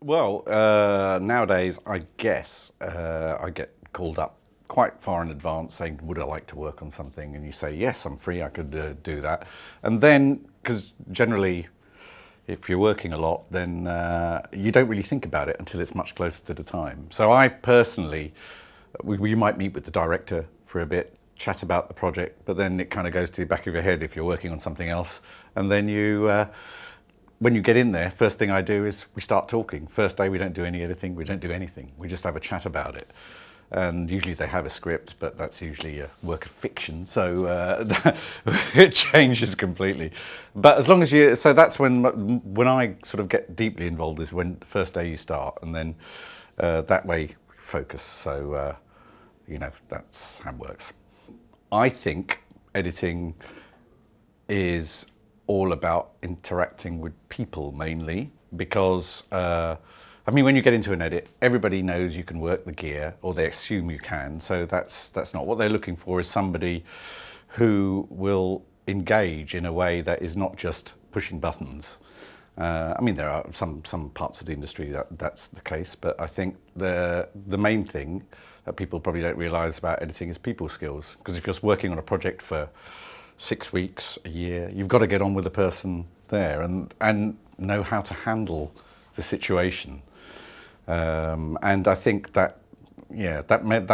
Well, nowadays, I guess I get called up quite far in advance saying, would I like to work on something? And you say, yes, I'm free, I could do that. And then, because generally, if you're working a lot, then you don't really think about it until it's much closer to the time. So I personally, we might meet with the director for a bit, chat about the project, but then it kind of goes to the back of your head if you're working on something else. And then when you get in there, first thing I do is we start talking. First day we don't do any editing, we don't do anything. We just have a chat about it. And usually they have a script, but that's usually a work of fiction, so it changes completely. But as long as so that's when I sort of get deeply involved is when the first day you start, and then that way we focus. So that's how it works. I think editing is all about interacting with people mainly, because when you get into an edit, everybody knows you can work the gear, or they assume you can. So that's not what they're looking for. Is somebody who will engage in a way that is not just pushing buttons. There are some parts of the industry that's the case, but I think the main thing that people probably don't realise about editing is people skills. Because if you're working on a project for 6 weeks, a year, you've got to get on with the person there and know how to handle the situation. And I think that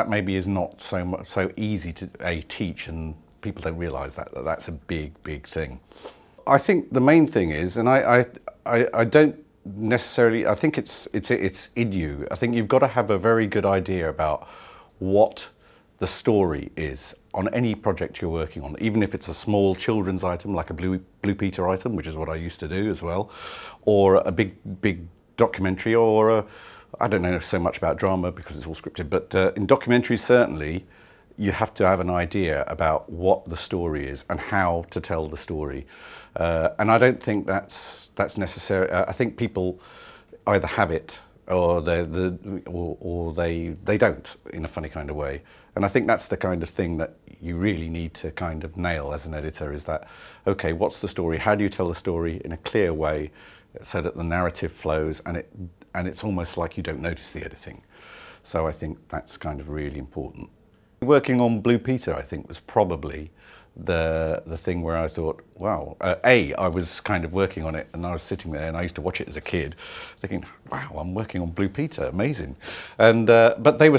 maybe is not so easy to teach, and people don't realise that's a big thing. I think the main thing is, and I don't necessarily, I think it's in you. I think you've got to have a very good idea about what the story is on any project you're working on, even if it's a small children's item like a Blue Peter item, which is what I used to do as well, or a big documentary, or I don't know so much about drama because it's all scripted, but in documentaries certainly you have to have an idea about what the story is and how to tell the story. And I don't think that's necessary. I think people either have it or they don't, in a funny kind of way. And I think that's the kind of thing that you really need to kind of nail as an editor, is that, okay, what's the story? How do you tell the story in a clear way so that the narrative flows and it's almost like you don't notice the editing. So I think that's kind of really important. Working on Blue Peter, I think, was probably the thing where I thought, wow, I was kind of working on it, and I was sitting there and I used to watch it as a kid thinking, wow, I'm working on Blue Peter, amazing. And but they were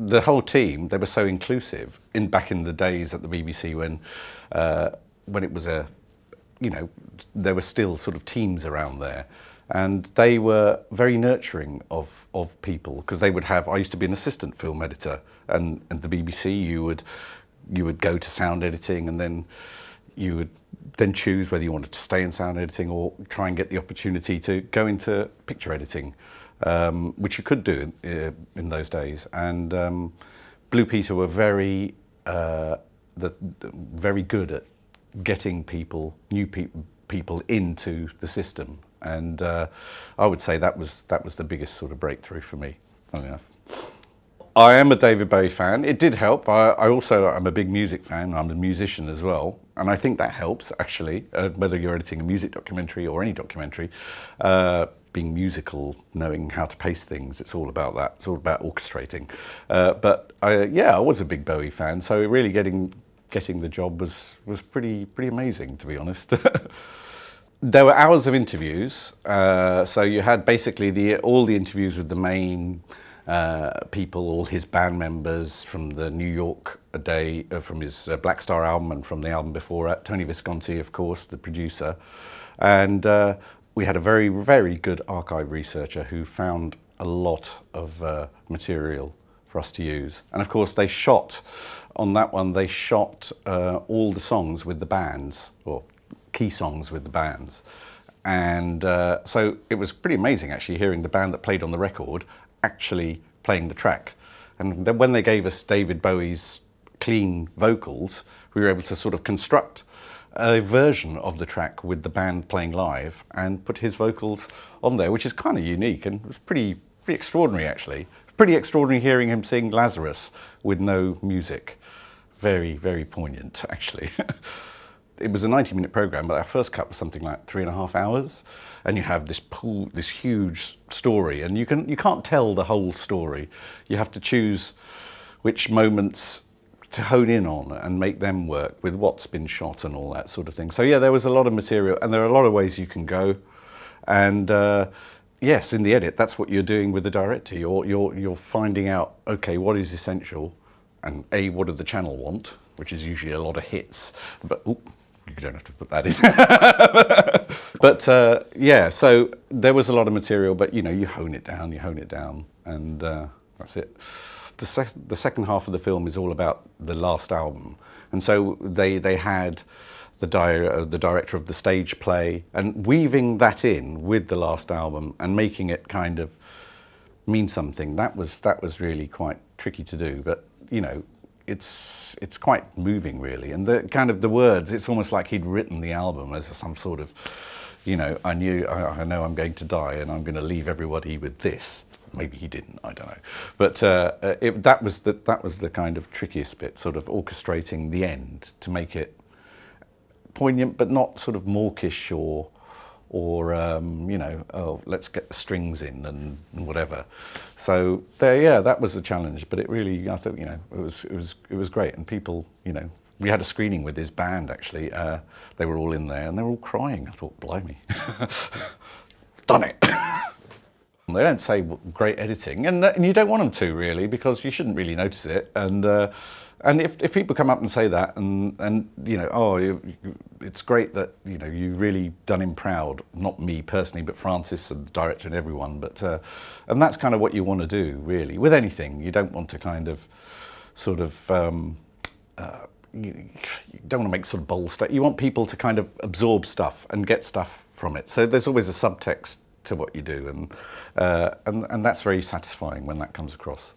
the whole team, they were so inclusive back in the days at the BBC when it was there were still sort of teams around there, and they were very nurturing of people, because they would have, I used to be an assistant film editor, and at the BBC you would go to sound editing, and then you would then choose whether you wanted to stay in sound editing or try and get the opportunity to go into picture editing, which you could do in those days. And Blue Peter were very good at getting new people into the system, and I would say that was the biggest sort of breakthrough for me, funny enough. I am a David Bowie fan. It did help. I also am a big music fan. I'm a musician as well, and I think that helps actually, whether you're editing a music documentary or any documentary. Being musical, knowing how to pace things, it's all about that. It's all about orchestrating. But I was a big Bowie fan, so really getting the job was pretty amazing, to be honest. There were hours of interviews, so you had basically all the interviews with the main people, all his band members from the New York day, from his Black Star album and from the album before it. Tony Visconti, of course, the producer. And we had a very, very good archive researcher who found a lot of material for us to use. And of course, they shot all the songs with the bands, or key songs with the bands. And so it was pretty amazing actually hearing the band that played on the record actually playing the track. And then when they gave us David Bowie's clean vocals, we were able to sort of construct a version of the track with the band playing live and put his vocals on there, which is kind of unique, and it was pretty extraordinary actually. Pretty extraordinary hearing him sing Lazarus with no music. Very, very poignant actually. it was a 90-minute program, but our first cut was something like 3.5 hours, and you have this huge story, and you can't tell the whole story. You have to choose which moments to hone in on and make them work with what's been shot and all that sort of thing. So yeah, there was a lot of material, and there are a lot of ways you can go, and yes, in the edit, that's what you're doing with the director. You're finding out, okay, what is essential, and what do the channel want, which is usually a lot of hits, but you don't have to put that in. But yeah, so there was a lot of material, but you hone it down, and that's it. The second half of the film is all about the last album, and so they had the director of the stage play, and weaving that in with the last album and making it kind of mean something. That was really quite tricky to do, but it's quite moving, really. And the words, it's almost like he'd written the album as some sort of, I know I'm going to die and I'm going to leave everybody with this. Maybe he didn't, I don't know. But that was the kind of trickiest bit, sort of orchestrating the end to make it poignant, but not sort of mawkish or oh, let's get the strings in and whatever. So that was a challenge, but it really, I thought, it was great, and people, we had a screening with his band actually. They were all in there and they were all crying. I thought, blimey, done it. They don't say great editing, and you don't want them to really, because you shouldn't really notice it. And if people come up and say that, and it's great that you've really done him proud, not me personally, but Francis and the director and everyone. But and that's kind of what you want to do really with anything. You don't want to kind of sort of you don't want to make sort of bold stuff. You want people to kind of absorb stuff and get stuff from it. So there's always a subtext to what you do, and that's very satisfying when that comes across.